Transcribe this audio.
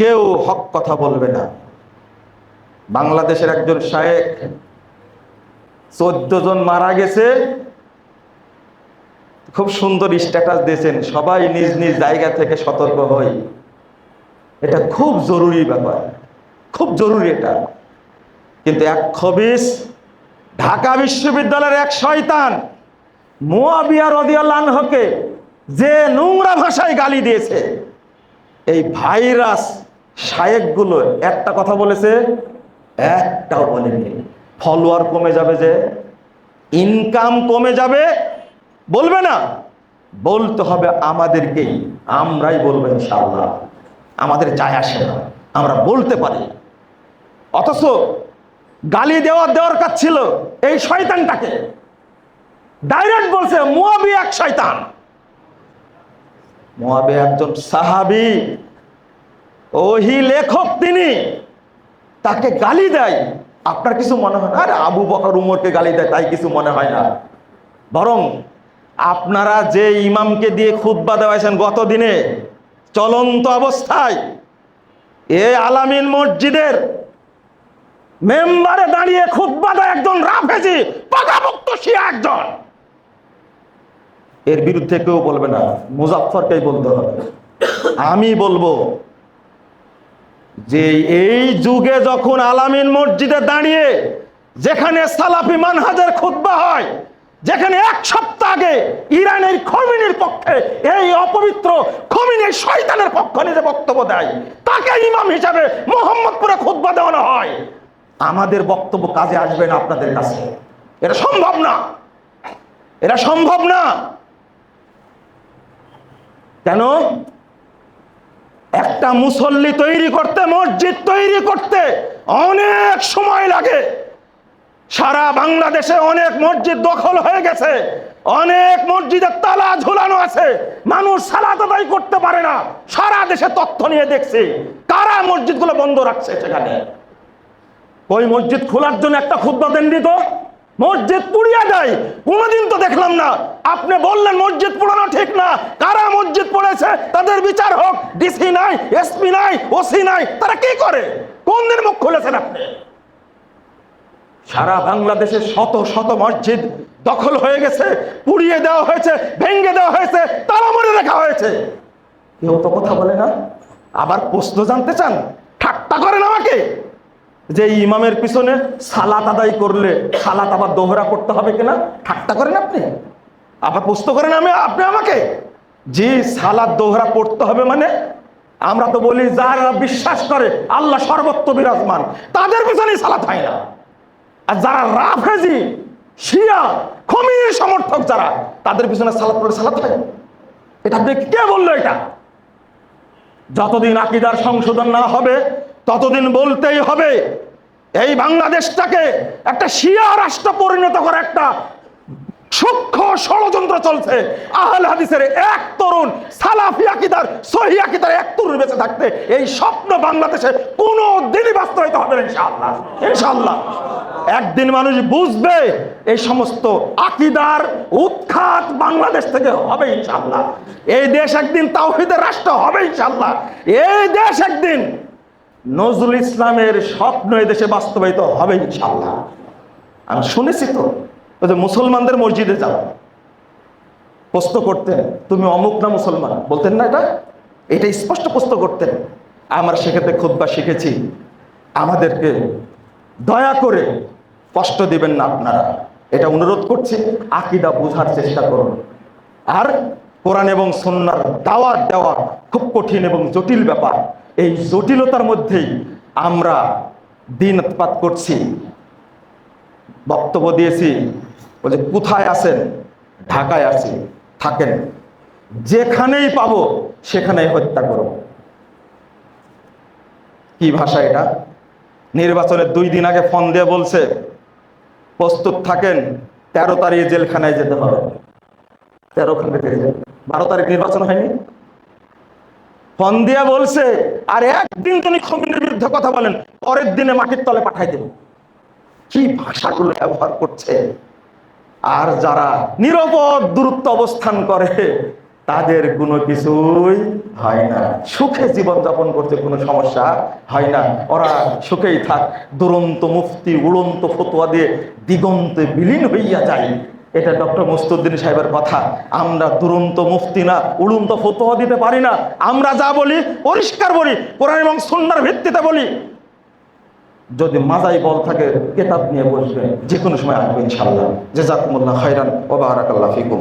কেউ হক কথা বলবে না। বাংলাদেশের একজন শায়েখ 14 জন মারা গেছে, খুব সুন্দর স্ট্যাটাস দিয়েছেন, সবাই নিজ নিজ জায়গা থেকে সতর্ক হই। এটা খুব জরুরি ব্যাপার, খুব জরুরি এটা। কিন্তু এক খবিস ঢাকা বিশ্ববিদ্যালয়ের এক শয়তান মুয়াবিয়া রাদিয়াল্লাহু আনহুকে যে নোংরা ভাষায় গালি দিয়েছে, এই ভাইরাস শায়েখগুলো একটা কথা বলেছে, একটাও বলেনি। ফলোয়ার কমে যাবে, যে ইনকাম কমে যাবে, বলবে না, বলতে হবে আমাদেরকেই, আমরাই বলবো ইনশাআল্লাহ। আমাদের যায় আসে না, আমরা বলতে পারি। অথচ গালি দেওয়ার কাজ ছিল এই শয়তানটাকে। ডাইরেক্ট বলছে মুয়াবিয়া এক শয়তান। মুয়াবিয়া একজন সাহাবী, ওহি লেখক, তিনি তাকে গালি দেয়। আপনার কিছু মনে হয় না? আরে আবু বকর উমরকে গালি দেয় তাই কিছু মনে হয় না। বরং আপনারা যে ইমামকে দিয়ে খুতবা দেওয়াইছেন গত দিনে চলন্ত অবস্থায়, এ আলামিন মসজিদের মেম্বারে দাঁড়িয়ে খুতবা দেয় একজন রাফেজি, পাকাপোক্ত শিয়া একজন। এর বিরুদ্ধে কেউ বলবে না, মুজাফফরকেই বলতে হবে। আমি বলবো যে এই যুগে যখন আলামিন মসজিদে দাঁড়িয়ে যেখানে সালাফি মানহাজের খুতবা হয়, যেখানে এক সপ্তাহ আগে ইরানের খমিনির পক্ষে এই অপবিত্র খমিনির শয়তানের পক্ষ নিয়ে যে বক্তব্য দেয়, তাকে ইমাম হিসাবে মোহাম্মদপুরে খুতবা দেওয়ানো হয়, আমাদের বক্তব্য কাজে আসবে না আপনাদের কাছে? এটা সম্ভব না, এটা সম্ভব না। কেন? একটা মুসল্লি তৈরি করতে, মসজিদ তৈরি করতে অনেক সময় লাগে। সারা বাংলাদেশে অনেক মসজিদ দখল হয়ে গেছে, অনেক মসজিদের তালা ঝুলানো আছে, মানুষ সালাত আদায় করতে পারে না। সারা দেশে তথ্য নিয়ে দেখছি কারা মসজিদগুলো বন্ধ রাখছে। সেখানে ওই মসজিদ খোলার জন্য একটা খুতবা দেন দিত, মসজিদ পুড়িয়ে দেয়। কোনোদিন তো দেখলাম না। আপনি বললেন মসজিদ পুরানো ঠিক না, কারা মসজিদ পড়েছে তাদের বিচার হোক। ডিসি নাই, এসপি নাই, ওসি নাই, তারা কি করে? কোন দিন মুখ খুলেছেন আপনি? সারা বাংলাদেশে শত শত মসজিদ দখল হয়ে গেছে, পুড়িয়ে দেওয়া হয়েছে, ভেঙে দেওয়া হয়েছে, তালা মেরে রাখা হয়েছে। কেউ তো কথা বলে না। আবার প্রশ্ন জানতে চান, ঠাট্টা করেন আমাকে যে ইমামের পিছনে সালাত আদায় করলে সালাত আবার দোহরা করতে হবে কিনা, ঠাট্টা করেন আপনি। আবার প্রশ্ন করেন আপনি আমাকে যে সালাত দোহরা পড়তে হবে মানে? আমরা তো বলি যারা বিশ্বাস করে আল্লাহ সর্বত্র বিরাজমান, তাদের পিছনে সালাত হয় না। আর যারা রাফেজি, শিয়া, খমিনির সমর্থক যারা, তাদের পিছনে সালাত পড়ে সালাত হয়। এটা আপনি কে বললো? এটা যতদিন আকীদার সংশোধন না হবে ততদিন বলতেই হবে এই বাংলাদেশটাকে একটা শিয়া রাষ্ট্র পরিণত করা একটা সূক্ষ্ম ষড়যন্ত্র চলছে। আহলে হাদিসের এক তরুণ সালাফি আকীদার, সহিহ আকীদার এক তরুণ বেঁচে থাকতে এই স্বপ্ন বাংলাদেশে কোনো দিনই বাস্তবায়িত হবে না ইনশাআল্লাহ। ইনশাআল্লাহ একদিন মানুষ বুঝবে এই সমস্ত আকীদার উৎখাত বাংলাদেশ থেকে হবে ইনশাআল্লাহ। এই দেশ একদিন তাওহীদের রাষ্ট্র হবে ইনশাআল্লাহ। এই দেশ একদিন নজরুল ইসলামের স্বপ্ন এই দেশে বাস্তবায়িত হবে ইনশাআল্লাহ। আমি শুনেছি তো, ওই যে মুসলমানদের মসজিদে যাও, প্রশ্ন করতেন তুমি অমুক না মুসলমান, বলতেন না? এটা স্পষ্ট প্রশ্ন করতেন। আমরা সেক্ষেত্রে খুতবা শিখেছি, আমাদেরকে দয়া করে কষ্ট দিবেন না আপনারা, এটা অনুরোধ করছি। আকীদা বোঝার চেষ্টা করুন। আর কোরআন এবং সুন্নাহর দাওয়াত দেওয়া খুব কঠিন এবং জটিল ব্যাপার। এই জটিলতার মধ্যেই আমরা দিন পাত করছি। বক্তব্য দিয়েছি, বলছে কোথায় আছেন? ঢাকায় আছি, থাকেন, যেখানেই পাবো সেখানেই হত্যা করব। কি ভাষা এটা? নির্বাচনের 2 দিন আগে ফোন দিয়ে বলছে প্রস্তুত থাকেন, 13 তারিখ জেলখানায় যেতে হবে। 12 তারিখ নির্বাচন হয়নি, ফোন দিয়ে বলছে আর একদিন তুমি খমিনির বিরুদ্ধে কথা বলেন, পরের দিনে মাটির তলে পাঠাই দেব। কি ভাষাগুলো ব্যবহার করছে! আর যারা নিরাপদ দূরত্ব অবস্থান করে তাদের কোনো কিছুই হয় না, সুখে জীবনযাপন করতে কোনো সমস্যা হয় না, ওরা সুখেই থাক। দুরন্ত মুফতি উড়ন্ত ফতোয়া দিয়ে দিগন্তে বিলীন হইয়া যায়। এটা ডক্টর মুস্তাউদ্দিন সাহেবের কথা। আমরা দুরন্ত মুফতি না, উড়ন্ত ফতোয়া দিতে পারি না। আমরা যা বলি পরিষ্কার বলি, কোরআন এবং সুন্নাহর ভিত্তিতে বলি। যদি মাজাই বল থাকে কেতাব নিয়ে বসবেন, যে কোনো সময় আসবেন ইনশাআল্লাহ। জাযাকুমুল্লাহ খাইরান ওয়া বারাকাল্লাহু ফিকুম।